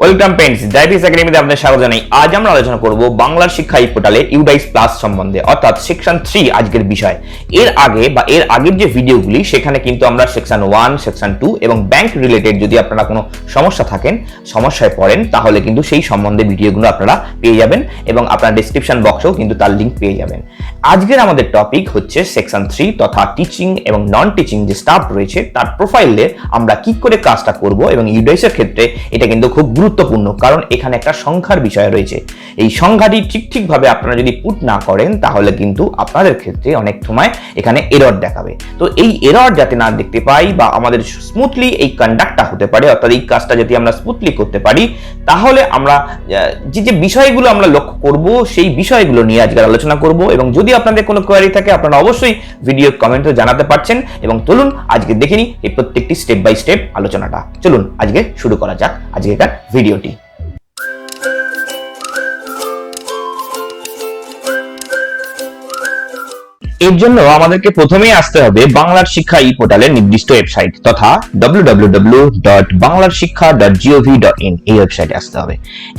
Welcome friends, diabetes একাডেমিতে আপনাদের স্বাগত জানাই। আজ আমরা আলোচনা করব বাংলার শিক্ষা ই পোর্টালে ইউডাইস প্লাস সম্বন্ধে, অর্থাৎ সেকশন 3 আজকের বিষয়। এর আগের যে ভিডিওগুলি সেখানে কিন্তু আমরা সেকশন 1, সেকশন 2 এবং ব্যাংক রিলেটেড যদি আপনারা কোনো সমস্যায় পড়েন তাহলে কিন্তু সেই সম্বন্ধে ভিডিওগুলো আপনারা পেয়ে যাবেন এবং আপনার ডেসক্রিপশন বক্সেও কিন্তু তার লিংক পেয়ে যাবেন। আজকের আমাদের টপিক হচ্ছে সেকশন 3 তথা টিচিং এবং নন টিচিং যে স্টাফ রয়েছে তার প্রোফাইলে আমরা কি করে কাজটা করব, এবং ইউডাইসের ক্ষেত্রে এটা কিন্তু খুব গুরুত্বপূর্ণ, কারণ এখানে একটা সংখ্যার বিষয় রয়েছে। এই সংখ্যাটি ঠিকভাবে আপনারা যদি পুট না করেন তাহলে কিন্তু আপনাদের ক্ষেত্রে অনেক সময় এখানে এরর দেখাবে। তো এই এরর যাতে না দেখতে পাই বা আমাদের স্মুথলি এই কন্ডাক্টটা হতে পারে, অর্থাৎ এই কাজটা যদি আমরা স্মুথলি করতে পারি, তাহলে আমরা যে বিষয়গুলো আমরা লক্ষ্য করব সেই বিষয়গুলো নিয়ে আজকে আলোচনা করব। এবং যদি আপনাদের কোনো কোয়ারি থাকে আপনারা অবশ্যই ভিডিও কমেন্টে জানাতে পারছেন। এবং চলুন আজকে দেখে নিই এই প্রত্যেকটি স্টেপ বাই স্টেপ আলোচনাটা। চলুন আজকে শুরু করা যাক আজকের ভিডিওটি। এর জন্য আমাদেরকে প্রথমেই আসতে হবে বাংলার শিক্ষা ই পোর্টালের নির্দিষ্ট ওয়েবসাইট তথা www.banglarshikha.gov.in এই ওয়েবসাইটে আসতে হবে।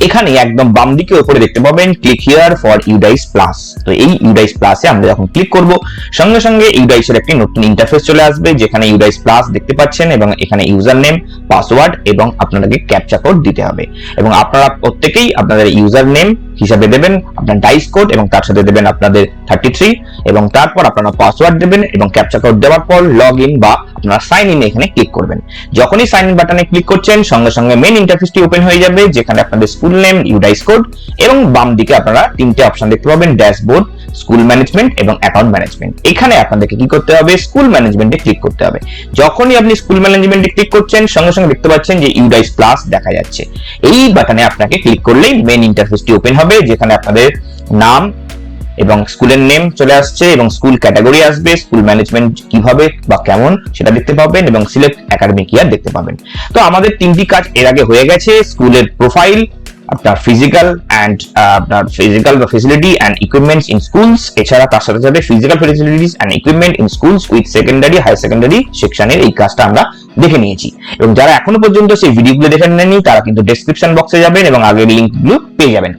এখানে একদম বাম দিকে উপরে দেখতে পাবেন click here for UDISE plus. তো এই ইউডাইস প্লাসে আমরা যখন ক্লিক করব সঙ্গে সঙ্গে ইউডাইসের একটি নতুন ইন্টারফেস চলে আসবে, যেখানে ইউডাইস প্লাস দেখতে পাচ্ছেন এবং এখানে ইউজার নেম, পাসওয়ার্ড এবং আপনাদেরকে ক্যাপচা কোড দিতে হবে। এবং আপনারা প্রত্যেকেই আপনাদের ইউজার নেম হিসাবে দেবেন আপনার ডাইস কোড এবং তার সাথে দেবেন আপনাদের 33 এবং তারপর আপনারা পাসওয়ার্ড দেবেন এবং ক্যাপচা কোড দেওয়ার পর লগ ইন বা আপনারা সাইন ইন এখানে ক্লিক করবেন। যখনই সাইন ইন বাটনে ক্লিক করছেন সঙ্গে সঙ্গে মেইন ইন্টারফেসটি ওপেন হয়ে যাবে, যেখানে আপনাদের স্কুল নেম, ইউডাইস কোড এবং বাম দিকে আপনারা তিনটে অপশন দেখতে পাবেন, ড্যাশবোর্ড, স্কুল ম্যানেজমেন্ট এবং অ্যাকাউন্ট ম্যানেজমেন্ট। এখানে আপনাদেরকে কি করতে হবে, স্কুল ম্যানেজমেন্টে ক্লিক করতে হবে। যখনই আপনি স্কুল ম্যানেজমেন্টে ক্লিক করছেন সঙ্গে সঙ্গে দেখতে পাচ্ছেন যে ইউডাইস প্লাস দেখা যাচ্ছে। এই বাটনে আপনাকে ক্লিক করলেই মেইন ইন্টারফেসটি ওপেন হবে, যেখানে আপনাদের নাম এবং স্কুলের নেম চলে আসছে এবং স্কুল ক্যাটাগরি আসবে, স্কুল ম্যানেজমেন্ট কিভাবে বা কেমন সেটা দেখতে পাবেন এবং সিলেক্ট একাডেমিক ইয়ার দেখতে পাবেন। তো আমাদের তিনটি কাজ এর আগে হয়ে গেছে, স্কুলের প্রোফাইল, আপনার ফিজিক্যাল বা facility and equipments in schools, এছাড়া তার সাথে সাথে physical facilities and equipment in schools with secondary higher secondary সেকশনের এই কাজটা আমরা দেখে নিয়েছি। এবং যারা এখনো পর্যন্ত সেই ভিডিওগুলো দেখে নেননি তারা কিন্তু ডেসক্রিপশন বক্সে যাবেন এবং আগের লিংকগুলো পেয়ে যাবেন।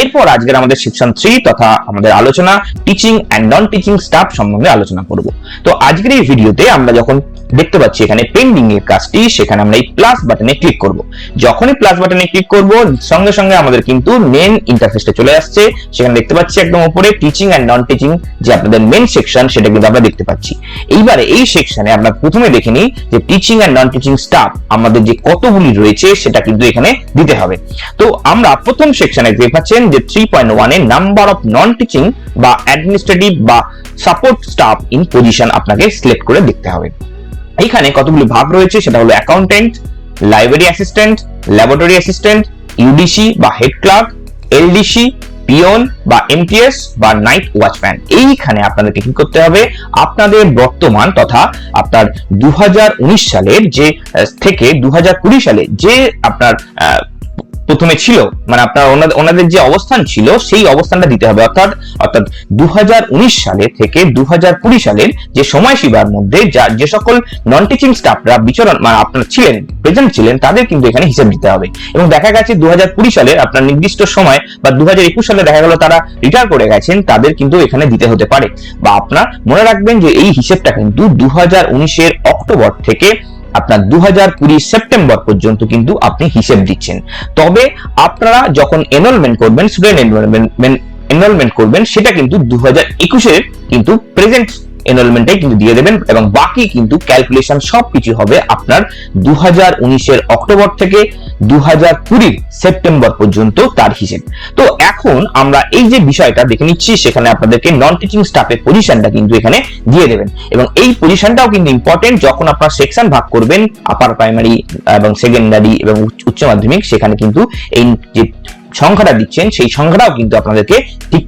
এরপর আজকের আমাদের সেকশন 3 তথা আমাদের আলোচনা teaching and non teaching staff সম্বন্ধে আলোচনা করব। তো আজকের এই ভিডিওতে আমরা যখন দেখতে পাচ্ছি এখানে পেন্ডিং এর কাজটি, সেখানে আমরা এই প্লাস বাটনে ক্লিক করব। যখনই প্লাস বাটনে ক্লিক করব সঙ্গে সঙ্গে আমাদের কিন্তু মেন ইন্টারফেসটা চলে আসছে। সেখানে দেখতে পাচ্ছি একদম উপরে টিচিং এন্ড নন টিচিং যে আপনাদের মেন সেকশন সেটা কিন্তু আমরা দেখতে পাচ্ছি। এইবারে এই সেকশনে আমরা প্রথমে দেখে নিই যে teaching and non teaching staff আমাদের যে কতগুলি রয়েছে সেটা কিন্তু এখানে দিতে হবে। তো আমরা প্রথম সেকশনে দেখতে পাচ্ছেন যে 3.1 এ নাম্বার অফ নন টিচিং বা অ্যাডমিনিস্ট্রেটিভ বা সাপোর্ট স্টাফ ইন পজিশন আপনাকে সিলেক্ট করে দেখতে হবে। এখানে কতগুলো ভাগ রয়েছে সেটা হলো accountant, library assistant, laboratory assistant, UDC বা হেড ক্লার্ক, এলডিসি, পিয়ন বা এমটিএস বা নাইট ওয়াচম্যান। এইখানে আপনাদেরকে কি করতে হবে, আপনাদের বর্তমান তথা আপনার 2019 সালের যে থেকে 2020 সালে যে আপনার প্রথমে ছিল, মানে আপনার ওনাদের যে অবস্থান ছিল সেই অবস্থানটা দিতে হবে। অর্থাৎ 2019 সালে থেকে 2020 সালের যে সময়সীমার মধ্যে যে সকল নন টিচিং স্টাফরা বিচরণ মানে আপনার ছিলেন, প্রেজেন্ট ছিলেন, তাদের কিন্তু এখানে হিসাব দিতে হবে। এবং দেখা গেছে 2020 সালের আপনার নির্দিষ্ট সময় বা 2021 সালে দেখা গেল তারা রিটায়ার করে গেছেন, তাদের কিন্তু এখানে দিতে হতে পারে। বা আপনার মনে রাখবেন যে এই হিসেবটা কিন্তু 2019 এর অক্টোবর থেকে আপনার 2020 সেপ্টেম্বর পর্যন্ত কিন্তু আপনি হিসেব দিচ্ছেন। তবে আপনারা যখন এনরোলমেন্ট করবেন, স্টুডেন্ট এনরোলমেন্ট করবেন, সেটা কিন্তু 2021 এর কিন্তু প্রেজেন্ট এনরোলমেন্টটাই কিন্তু দিয়ে দেবেন এবং বাকি কিন্তু ক্যালকুলেশন সবকিছু হবে আপনার 2019 এর অক্টোবর থেকে 2020 সেপ্টেম্বর পর্যন্ত তার হিসেব। তো এখন আমরা এই যে বিষয়টা দেখে নিচ্ছি, সেখানে আপনাদেরকে নন টিচিং স্টাফের পজিশনটা কিন্তু এখানে দিয়ে দেবেন এবং এই পজিশনটাও কিন্তু ইম্পর্টেন্ট। যখন আপনারা সেকশন ভাগ করবেন আপার প্রাইমারি এবং সেকেন্ডারি এবং উচ্চ মাধ্যমিক, সেখানে কিন্তু এই যে সংখ্যাটা দিচ্ছেন সেই সংখ্যাটাও কিন্তু আপনাদেরকে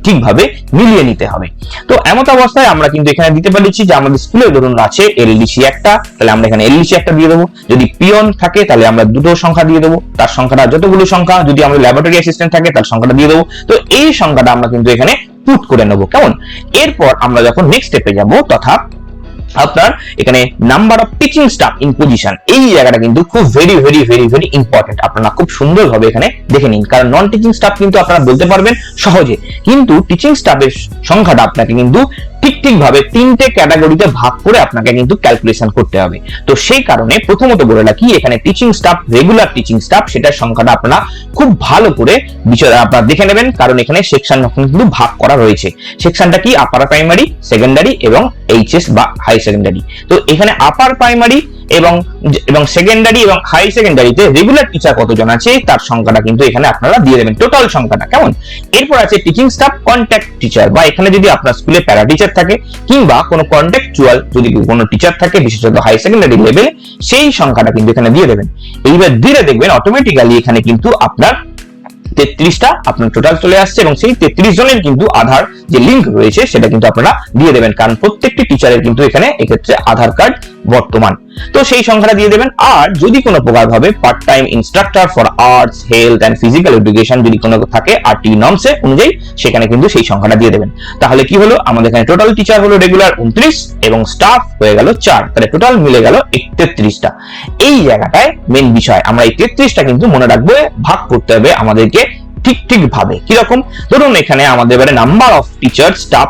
ঠিকভাবে মিলিয়ে নিতে হবে। তো এমত অবস্থায় আমরা কিন্তু এখানে দিতে পারছি যে আমাদের স্কুলে ধরুন আছে এলডিসি একটা, তাহলে আমরা এখানে এলডিসি একটা দিয়ে দেবো। যদি পিয়ন থাকে তাহলে আমরা দুটো সংখ্যা দিয়ে দেবো, তার সংখ্যাটা যতগুলো সংখ্যা। যদি আমাদের ল্যাবরেটরি অ্যাসিস্ট্যান্ট থাকে তার সংখ্যাটা দিয়ে দেবো। তো এই সংখ্যাটা আমরা কিন্তু এখানে পুট করে নেবো, কেমন? এরপর আমরা যখন নেক্সট স্টেপে যাব তথা আপনার এখানে number of teaching staff in position, এই জায়গাটা কিন্তু খুব very very very very important. আপনারা খুব সুন্দরভাবে এখানে দেখে নিন, কারণ নন টিচিং স্টাফ কিন্তু আপনারা বলতে পারবেন সহজে, কিন্তু টিচিং স্টাফের সংখ্যাটা আপনাকে কিন্তু ঠিক ভাবে 3টে ক্যাটাগরিতে ভাগ করে আপনাকে কিন্তু ক্যালকুলেশন করতে হবে। তো সেই কারণে প্রথমত বলে রাখি, এখানে teaching staff, regular teaching staff, সেটার সংখ্যাটা আপনারা খুব ভালো করে বিষয় আপনারা দেখে নেবেন, কারণ এখানে সেকশন কিন্তু ভাগ করা রয়েছে। সেকশনটা কি? আপার প্রাইমারি, সেকেন্ডারি এবং এইচএস বা হাই সেকেন্ডারি। তো এখানে আপার প্রাইমারি এবং সেকেন্ডারি এবং হাই সেকেন্ডারিতে রেগুলার টিচার কতজন আছে তার সংখ্যাটা কিন্তু এখানে আপনারা দিয়ে দেবেন, টোটাল সংখ্যাটা। কেমন? এরপর আছে টিচিং স্টাফ কন্ট্যাক্ট টিচার, বা এখানে যদি আপনার স্কুলে প্যারা টিচার থাকে কিংবা কোনো কন্ট্যাকচুয়াল যদি কোনো টিচার থাকে, বিশেষত হাই সেকেন্ডারি লেভেলে, সেই সংখ্যাটা কিন্তু এখানে দিয়ে দেবেন। এইবার দিলে দেখবেন অটোমেটিক্যালি এখানে কিন্তু আপনার 33টা আপনার টোটাল চলে আসছে, এবং সেই 33 জনের কিন্তু আধার যে লিংক রয়েছে সেটা কিন্তু আপনারা দিয়ে দেবেন, কারণ প্রত্যেকটি টিচারের কিন্তু এখানে এক্ষেত্রে আধার কার্ড বর্তমান, তো সেই সংখ্যাটা দিয়ে দেবেন। আর যদি কোনো প্রকার ভাবে part time instructor for arts, health and physical education যদি কোনো থাকে আরটি নর্মস অনুযায়ী, সেখানে কিন্তু সেই সংখ্যাটা দিয়ে দেবেন। তাহলে কি হলো? আমাদের এখানে টোটাল টিচার হলো রেগুলার 29 এবং স্টাফ হয়ে গেল 4, তাহলে টোটাল মিলে গেল 33টা। এই জায়গাটায় মেন বিষয়, আমরা এই 33টা কিন্তু মনে রাখবো, ভাগ করতে হবে আমাদেরকে ঠিক ভাবে। কিরকম? ধরুন এখানে আমাদের এবারে number of teacher staff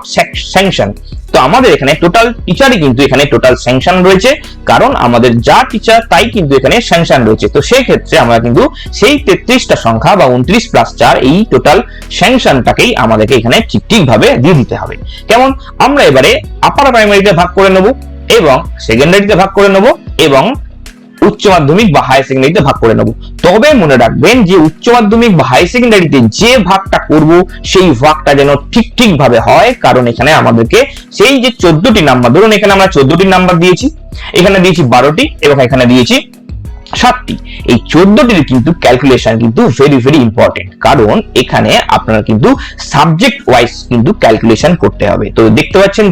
sanction, তো আমাদের এখানে টোটাল টিচারই কিন্তু এখানে টোটাল স্যাংশন রয়েছে, কারণ আমাদের যা টিচার তাই কিন্তু এখানে স্যাংশন রয়েছে। তো সেই ক্ষেত্রে আমরা কিন্তু সেই 33টা সংখ্যা বা 29 প্লাস 4 এই টোটাল স্যাংশনটাকেই আমাদেরকে এখানে ঠিক ভাবে দিয়ে দিতে হবে। কেমন? আমরা এবারে আপার প্রাইমারিতে ভাগ করে নেব এবং সেকেন্ডারিতে ভাগ করে নেব এবং উচ্চ মাধ্যমিক বা হাই সেকেন্ডারিতে ভাগ করে নেব। তবে মনে রাখবেন যে উচ্চ মাধ্যমিক বা হাই সেকেন্ডারিতে যে ভাগটা করব সেই ভাগটা যেন ঠিক ভাবে হয়, কারণ এখানে আমাদেরকে সেই যে 14টি নাম্বার, ধরুন এখানে আমরা 14টি নাম্বার দিয়েছি, এখানে দিয়েছি 12টি এবং এখানে দিয়েছি 7টি। এই 14টির কিন্তু ক্যালকুলেশন কিন্তু ভেরি ভেরি ইম্পর্টেন্ট, কারণ এখানে আপনারা কিন্তু সাবজেক্ট ওয়াইজ কিন্তু ক্যালকুলেশন করতে হবে। তো দেখতে পাচ্ছেন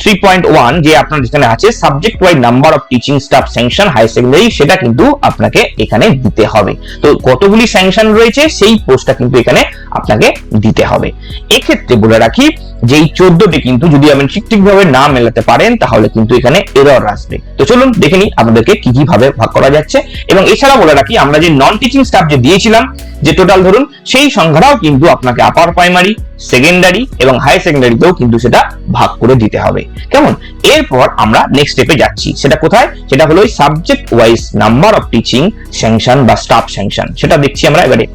3.1 যে আপনার যেখানে আছে subject wise number of teaching staff sanction high secondary, সেটা কিন্তু আপনাকে এখানে দিতে হবে। তো কতগুলি স্যাংশন রয়েছে সেই পোস্টটা কিন্তু এখানে আপনাকে দিতে হবে। এক্ষেত্রে বলে রাখি যে এই 14টি কিন্তু যদি আপনি ঠিকভাবে না মেলাতে পারেন তাহলে কিন্তু এখানে এরর আসবে। তো চলুন দেখে নিই আমাদেরকে কি ভাবে ভাগ করা যাচ্ছে। এবং এছাড়া বলে রাখি, আমরা যে নন টিচিং স্টাফ যে দিয়েছিলাম যে টোটাল ধরুন, সেই সংখ্যাটাও কিন্তু আপনাকে আপার প্রাইমারি, সেকেন্ডারি এবং হাই সেকেন্ডারিতেও কিন্তু সেটা ভাগ করে দিতে হবে। কেমন? এরপর আমরা নেক্সট স্টেপে যাচ্ছি, সেটা কোথায়? সেটা হলো subject wise number of teaching sanction বা স্টাফ স্যাংশন, সেটা দেখছি আমরা এবারে।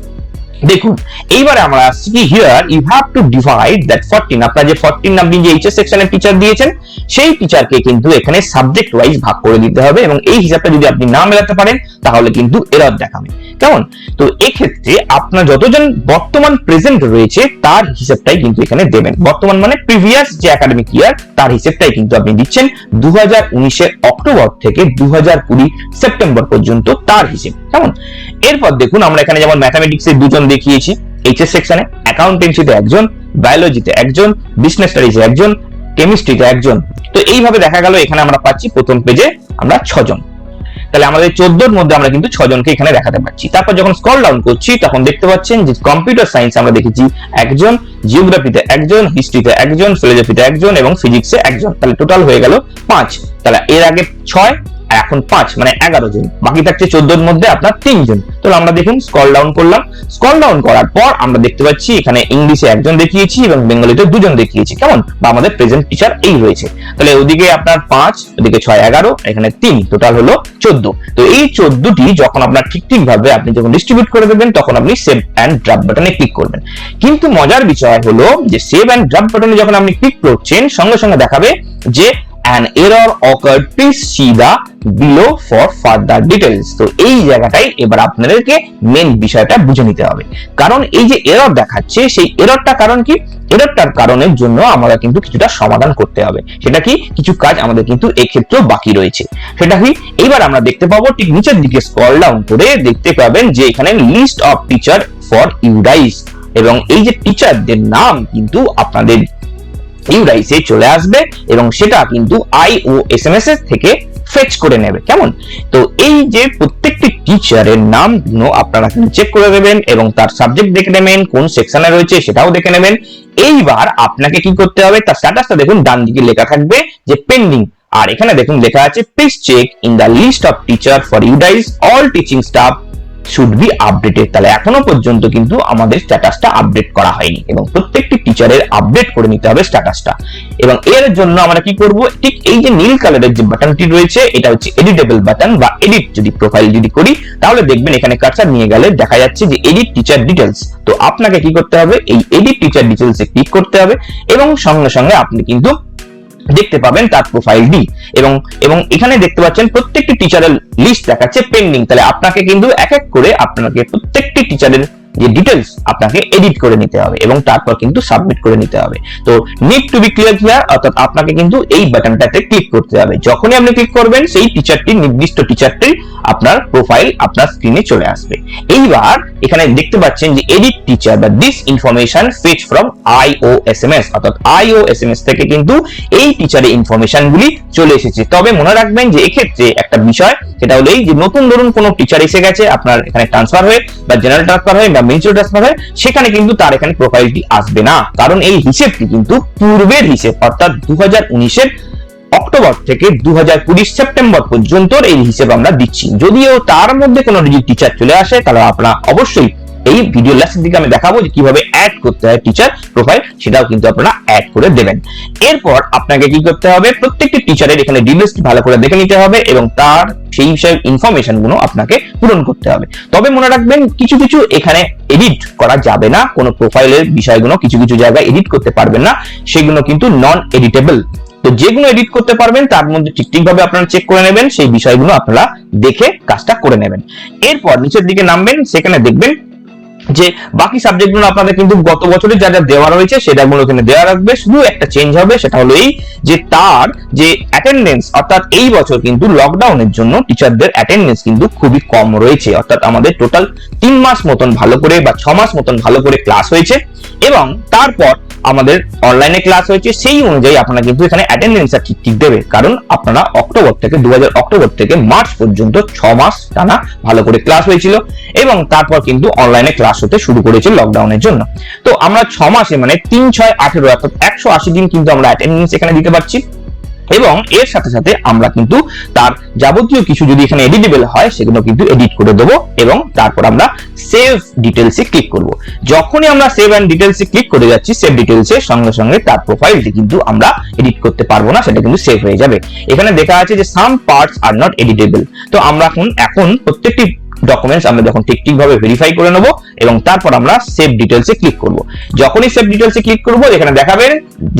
দেখুন এইবারে আমরা আসছি কি, here you have to divide that 14, আপনারা যে 14 আপনি যে এইচএস সেকশনের টিচার দিয়েছেন সেই টিচারকে কিন্তু এখানে সাবজেক্ট ওয়াইজ ভাগ করে দিতে হবে, এবং এই হিসাবটা যদি আপনি না মেলাতে পারেন তাহলে কিন্তু এরর দেখাবে। কেমন? তো এক্ষেত্রে আপনার যতজন বর্তমান প্রেজেন্ট রয়েছে তার হিসাবটাই কিন্তু এখানে দেবেন। বর্তমান মানে প্রিভিয়াস যে একাডেমিক ইয়ার তার হিসাবটাই কিন্তু আপনি দিচ্ছেন 2019 অক্টোবর থেকে 2020 সেপ্টেম্বর পর্যন্ত তার হিসেব। কেমন? এরপর দেখুন আমরা এখানে যেমন ম্যাথামেটিক্সে 2 জন দেখিয়েছি এইচএস সেকশনে, অ্যাকাউন্টেন্সিতে 1 জন, বায়োলজিতে 1 জন, বিজনেস স্টাডিজে 1 জন, কেমিস্ট্রিতে 1 জন। তো এইভাবে দেখা গেল এখানে আমরা পাচ্ছি প্রথম পেজে আমরা 6 জন। তাহলে আমাদের 14 মধ্যে আমরা কিন্তু 6 জনকে এখানে দেখাতে পাচ্ছি। তারপর যখন স্ক্রল ডাউন করছি তখন দেখতে পাচ্ছেন যে কম্পিউটার সায়েন্স আমরা দেখেছি 1 জন, জিওগ্রাফিতে 1 জন, হিস্ট্রিতে 1 জন, ফিলোসফিতে 1 জন এবং ফিজিক্সে 1 জন। তাহলে টোটাল হয়ে গেল 5। তাহলে এর আগে 6 আর এখন 5 মানে 11 জন, বাকি থাকছে 14 এর মধ্যে আপনার 3 জন। তাহলে আমরা দেখুন স্ক্রল ডাউন করলাম, স্ক্রল ডাউন করার পর আমরা দেখতে পাচ্ছি এখানে ইংলিশে 1 জন দেখিয়েছি এবং বেঙ্গলিতে 2 জন দেখিয়েছি। কেমন? বা আমাদের প্রেজেন্ট টিচার এই রয়েছে। তাহলে ওদিকে আপনার 5, ওদিকে 6 11, এখানে 3, টোটাল হলো 14। তো এই 14টি যখন আপনার ঠিক ভাবে আপনি যখন ডিস্ট্রিবিউট করে দেবেন তখন আপনি সেভ এন্ড ড্রপ বাটনে ক্লিক করবেন। কিন্তু মজার বিষয় হলো যে সেভ এন্ড ড্রপ বাটনে যখন আপনি ক্লিক করছেন সঙ্গে সঙ্গে দেখাবে যে an error occurred, please see the below for further details। তো এই জায়গাটাই এবার আপনাদেরকে মেন বিষয়টা বুঝে নিতে হবে, কারণ এই যে এরর দেখাচ্ছে সেই এররটা কারণ কি? এররটার কারণের জন্য আমরা কিন্তু কিছুটা সমাধান করতে হবে। সেটা কি? কিছু কাজ আমাদের কিন্তু এই ক্ষেত্রে বাকি রয়েছে। সেটা কি? এইবার আমরা দেখতে পাবো ঠিক নিচের দিকে স্ক্রল ডাউন করে দেখতে পাবেন যে এখানে list of teacher for UDISE, এবং এই যে টিচারদের নাম কিন্তু আপনাদের ইউডাইসে চলে আসবে এবং সেটা কিন্তু IOSMS থেকে ফেচ করে নেবে। কেমন? তো এই যে প্রত্যেকটি টিচারের নামগুলো আপনারা চেক করে দেবেন এবং তার সাবজেক্ট দেখে নেবেন, কোন সেকশনে রয়েছে সেটাও দেখে নেবেন। এইবার আপনাকে কি করতে হবে, তার স্ট্যাটাসটা দেখুন ডান দিকে লেখা থাকবে যে পেন্ডিং, আর এখানে দেখুন লেখা আছে please check in the list of teacher for UDISE all teaching staff should be updated. তাহলে এখনো পর্যন্ত কিন্তু আমাদের স্ট্যাটাসটা আপডেট করা হয়নি এবং প্রত্যেকটি টিচারের আপডেট করে নিতে হবে স্ট্যাটাসটা। এবং এর জন্য আমরা কি করব, ঠিক এই যে নীল কালারের যে বাটনটি রয়েছে এটা হচ্ছে এডিটেবল বাটন বা এডিট যদি প্রোফাইল যদি করি তাহলে দেখবেন এখানে কার্সার নিয়ে গেলে দেখা যাচ্ছে যে এডিট টিচার ডিটেলস। তো আপনাকে কি করতে হবে, এই এডিট টিচার ডিটেলসে ক্লিক করতে হবে এবং সঙ্গে সঙ্গে আপনি কিন্তু দেখতে পাবেন তার প্রোফাইলটি এবং এখানে দেখতে পাচ্ছেন প্রত্যেকটি টিচারের লিস্ট দেখাচ্ছে পেন্ডিং। তাহলে আপনাকে কিন্তু এক এক করে আপনাকে প্রত্যেকটি টিচারের যে ডিটেলস আপনাকে এডিট করে নিতে হবে এবং তারপর কিন্তু সাবমিট করে নিতে হবে। তো need to be clear here, অর্থাৎ আপনাকে কিন্তু এই বাটনটাতে ক্লিক করতে হবে। যখনই আপনি ক্লিক করবেন সেই টিচারটি, নির্দিষ্ট টিচারটির আপনার প্রোফাইল আপনার স্ক্রিনে চলে আসবে। এইবার এখানে দেখতে পাচ্ছেন যে এডিট টিচার বা this information fetch from IOSMS, অর্থাৎ IOSMS থেকে কিন্তু এই টিচারের ইনফরমেশন গুলি চলে এসেছে। তবে মনে রাখবেন যে এক্ষেত্রে একটা বিষয়, সেটা হলো এই যে নতুন ধরুন কোনো টিচার এসে গেছে আপনার এখানে ট্রান্সফার হয়ে বা জেনারেল ট্রান্সফার হয়ে বা মিউচুয়াল ট্রান্সফার হয়, সেখানে কিন্তু তার এখানে প্রোফাইলটি আসবে না, কারণ এই হিসেবটি কিন্তু পূর্বের হিসেব, অর্থাৎ 2019-এর অক্টোবর থেকে 2020 সেপ্টেম্বর পর্যন্ত এই হিসেব আমরা দিচ্ছি। যদিও তার মধ্যে কোনো টিচার চলে আসে তাহলে আপনারা অবশ্যই এই ভিডিও লাস্টের দিকে আমি দেখাবো যে কিভাবে অ্যাড করতে হয় টিচার প্রোফাইল, সেটাও কিন্তু আপনারা অ্যাড করে দেবেন। এরপর আপনাকে কি করতে হবে, প্রত্যেকটি টিচারের এখানে ডিটেইলস ভালো করে দেখে নিতে হবে এবং তার সেই বিষয়ে ইনফরমেশন গুলো আপনাকে পূরণ করতে হবে। তবে মনে রাখবেন কিছু কিছু এখানে এডিট করা যাবে না, কোনো প্রোফাইলের বিষয়গুলো কিছু কিছু জায়গায় এডিট করতে পারবেন না, সেগুলো কিন্তু নন এডিটেবল। তো যেগুলো এডিট করতে পারবেন তার মধ্যে ঠিকভাবে আপনারা চেক করে নেবেন, সেই বিষয়গুলো আপনারা দেখে কাজটা করে নেবেন। এরপর নিচের দিকে নামবেন, সেখানে দেখবেন যে বাকি সাবজেক্টগুলো আপনাদের কিন্তু গত বছরে যা যা দেওয়া রয়েছে সেটাগুলো এখানে দেওয়া রাখবে। শুধু একটা চেঞ্জ হবে, সেটা হলো এই যে তার যে অ্যাটেন্ডেন্স, অর্থাৎ এই বছর কিন্তু লকডাউনের জন্য টিচারদের অ্যাটেন্ডেন্স কিন্তু খুবই কম রয়েছে, অর্থাৎ আমাদের টোটাল 3 মাস মতন ভালো করে বা 6 মাস মতন ভালো করে ক্লাস হয়েছে এবং তারপর আমাদের অনলাইনে ক্লাস হয়েছে, সেই অনুযায়ী আপনারা কিন্তু এখানে অ্যাটেন্ডেন্সটা ঠিক দেবে, কারণ আপনারা অক্টোবর থেকে 2000 অক্টোবর থেকে মার্চ পর্যন্ত 6 মাস টানা ভালো করে ক্লাস হয়েছিল এবং তারপর কিন্তু অনলাইনে ক্লাস হতে শুরু করেছে লকডাউনের জন্য। তো আমরা 6 মাসে মানে 3, 6, 18 অর্থাৎ 180 দিন কিন্তু আমরা অ্যাটেন্ডেন্স এখানে দিতে পারছি এবং এর সাথে সাথে আমরা কিন্তু তার যাবতীয় কিছু যদি এখানে এডিটেবল হয় সেগুলো কিন্তু এডিট করে দেবো এবং তারপর আমরা সেভ ডিটেলসে ক্লিক করব। যখনই আমরা সেভ এন্ড ডিটেলসে ক্লিক করে যাচ্ছি, সেভ ডিটেলসে সঙ্গে সঙ্গে তার প্রোফাইলটি কিন্তু আমরা এডিট করতে পারবো না, সেটা কিন্তু সেভ হয়ে যাবে। এখানে দেখা আছে যে সাম পার্টস আর নট এডিটেবল। তো আমরা এখন প্রত্যেকটি ডকুমেন্টস আমরা যখন ঠিকভাবে ভেরিফাই করে নেব এবং তারপর আমরা সেভ ডিটেলসে ক্লিক করব। যখনই সেভ ডিটেলসে ক্লিক করব এখানে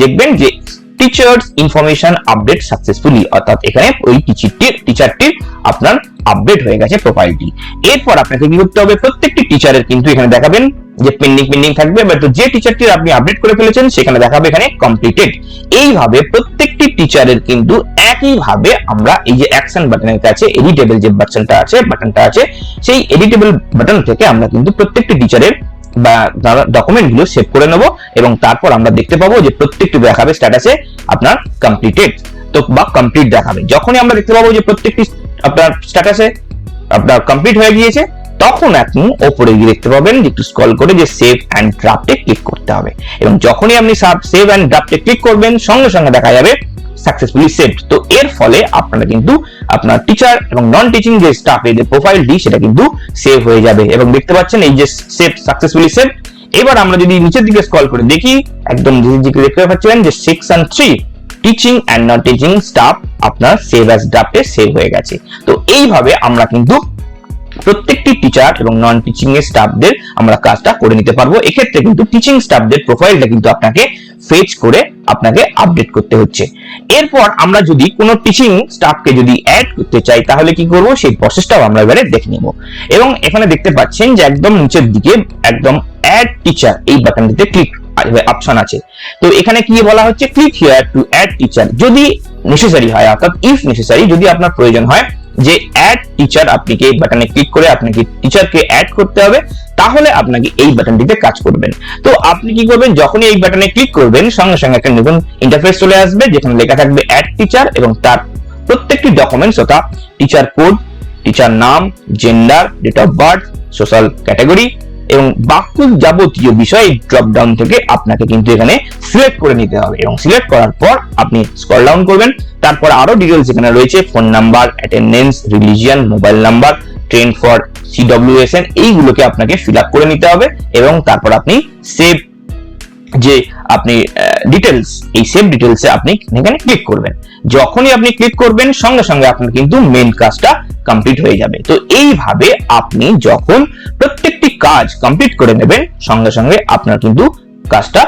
দেখবেন যে টিচার্স ইনফরমেশন আপডেট সাকসেসফুলি, অর্থাৎ এখানে ওই টিচারটির আপনার আপডেট হয়ে গেছে প্রোফাইলটি। এরপর আপনাকে কি করতে হবে, প্রত্যেকটি টিচারের কিন্তু এখানে দেখাবেন যে পেন্ডিং থাকবে, বাট যে টিচারটির আপনি আপডেট করে ফেলেছেন সেখানে দেখাবে এখানে কমপ্লিটেড। এইভাবে প্রত্যেকটি টিচারের কিন্তু একইভাবে আমরা এই যে অ্যাকশন বাটনের কাছে এডিটেবল যে বাটনটা আছে সেই এডিটেবল বাটন থেকে আমরা কিন্তু প্রত্যেকটি টিচারের বা ডকুমেন্ট গুলো সেভ করে নেব এবং তারপর আমরা দেখতে পাবো যে প্রত্যেকটি দেখাবে স্ট্যাটাসে আপনার কমপ্লিটেড তো বা কমপ্লিট দেখাবে। যখনই আমরা দেখতে পাবো যে প্রত্যেকটি আপনার স্ট্যাটাসে আপনার কমপ্লিট হয়ে গিয়েছে তখন আপনি ওপরে গিয়ে দেখতে পাবেন যে একটু স্ক্রল করে যে সেভ এন্ড ড্রাফটে ক্লিক করতে হবে এবং যখনই আপনি সেভ এন্ড ড্রাফটে ক্লিক করবেন সঙ্গে সঙ্গে দেখা যাবে সাকসেসফুলি সেভড। তো এর ফলে আপনারা কিন্তু আপনার টিচার এবং নন টিচিং যে স্টাফ এর প্রোফাইলটি সেটা কিন্তু সেভ হয়ে যাবে এবং দেখতে পাচ্ছেন এই যে সেভ সাকসেসফুলি সেভ। এবার আমরা যদি নিচের দিকে স্ক্রল করে দেখি, একদম নিচের দিকে দেখতে পাচ্ছেন যে section 3 teaching and non teaching staff আপনার সেভ অ্যাজ ড্রাফটে সেভ হয়ে গেছে। তো এইভাবে আমরা কিন্তু প্রত্যেকটি টিচার এবং নন টিচিং এর স্টাফদের আমরা কাজটা করে নিতে পারবো। এক্ষেত্রে কিন্তু টিচিং স্টাফদের প্রোফাইলটা কিন্তু আপনাকে ফেচ করে আপনাকে আপডেট করতে হচ্ছে। এরপর আমরা যদি কোনো টিচিং স্টাফকে যদি অ্যাড করতে চাই তাহলে কি করব, সেই প্রসেসটাও আমরা এবারে দেখে নিব। এবং এখানে দেখতে পাচ্ছেন যে একদম নিচের দিকে একদম অ্যাড টিচার এই বাটনটিতে ক্লিক অপশন আছে। তো এখানে কি বলা হচ্ছে, click here to add teacher যদি নেসেসারি হয়, অর্থাৎ ইফ নেসেসারি যদি আপনার প্রয়োজন হয় যে অ্যাড টিচার আপনি এই বাটনে ক্লিক করে আপনাকে টিচারকে অ্যাড করতে হবে, তাহলে আপনাকে এই বাটনটিতে কাজ করবেন। তো আপনি কি করবেন, যখনই এই বাটনে ক্লিক করবেন সঙ্গে সঙ্গে একটা নতুন ইন্টারফেস চলে আসবে যেখানে লেখা থাকবে অ্যাড টিচার এবং তার প্রত্যেকটি ডকুমেন্টস তথা টিচার কোড, টিচার নাম, gender, date of birth, social category এবং বাকি যাবতীয় বিষয় ড্রপ ডাউন থেকে আপনাকে কিন্তু এখানে সিলেক্ট করে নিতে হবে এবং সিলেক্ট করার পর আপনি স্ক্রল ডাউন করবেন। তারপর আরো ডিটেইলস এখানে রয়েছে, phone number, attendance, religion, mobile number, train for CWSN, এইগুলোকে আপনাকে ফিল আপ করে নিতে হবে এবং তারপর আপনি সেভ যে আপনি ডিটেলস, এই সেভ ডিটেলসে আপনি এখানে ক্লিক করবেন। যখনই আপনি ক্লিক করবেন সঙ্গে সঙ্গে আপনার কিন্তু মেইন কাজটা কমপ্লিট হয়ে যাবে। তো এইভাবে আপনি যখন প্রত্যেকটি কাজ কমপ্লিট করে নেবেন সঙ্গে সঙ্গে আপনার কিন্তু কাজটা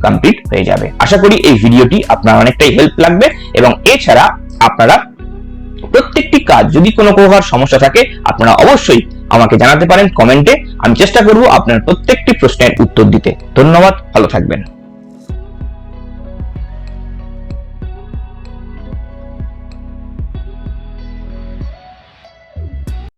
কমপ্লিট হয়ে যাবে। আশা করি এই ভিডিওটি আপনার অনেকটাই হেল্প লাগবে এবং এছাড়া আপনারা প্রত্যেকটি কাজ যদি কোনো প্রকার সমস্যা থাকে আপনারা অবশ্যই আমাকে জানাতে পারেন কমেন্টে। আমি চেষ্টা করব আপনার প্রত্যেকটি প্রশ্নের উত্তর দিতে। ধন্যবাদ, ভালো থাকবেন।